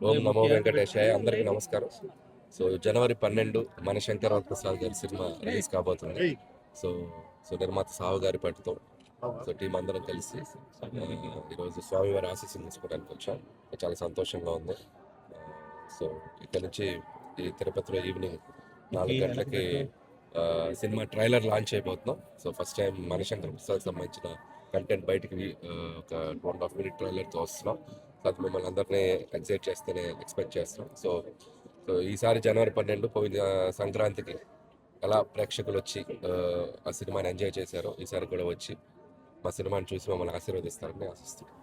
ఓం నమో వెంకటేశాయ. అందరికీ నమస్కారం. సో జనవరి 12 మన శంకర్ ప్రసాద్ గారి సినిమా రిలీజ్ కాబోతుంది. సో సో నిర్మాత సావు గారి పట్టుతో సో టీం అందరం కలిసి ఈరోజు స్వామివారి ఆశీస్సులు తీసుకోవడానికి వచ్చాం. చాలా సంతోషంగా ఉంది. సో ఇక్కడ నుంచి ఈ తిరుపతిలో ఈవినింగ్ 4 గంటలకి సినిమా ట్రైలర్ లాంచ్ అయిపోతున్నాం. So first time Manashankar Prasad సంబంధించిన కంటెంట్ బయటికి ఒక 2.5 మినిట్ ట్రైలర్తో వస్తున్నాం. అది మిమ్మల్ని అందరినీ ఎక్స్పెక్ట్ చేస్తున్నాం. సో సో ఈసారి జనవరి 12 పోయిన సంక్రాంతికి ఎలా ప్రేక్షకులు వచ్చి ఆ సినిమాని ఎంజాయ్ చేశారో ఈసారి కూడా వచ్చి మా సినిమాని చూసి మమ్మల్ని ఆశీర్వదిస్తారని ఆశిస్తున్నాం.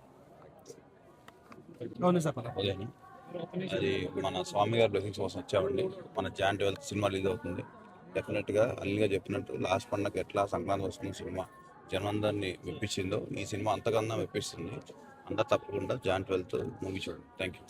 అది మన స్వామి గారి బ్లెస్సింగ్స్ కోసం వచ్చామండి. మన జాన్ 12 సినిమా రిలీజ్ అవుతుంది. డెఫినెట్గా అల్లిగా చెప్పినట్టు లాస్ట్ పండుగ ఎట్లా సంక్రాంతి వస్తున్న సినిమా జనందరినీ మెప్పించిందో ఈ సినిమా అంతకన్నా మెప్పిస్తుంది. అందరు తప్పకుండా జాన్ 12 మూవీ చూడండి. Thank you.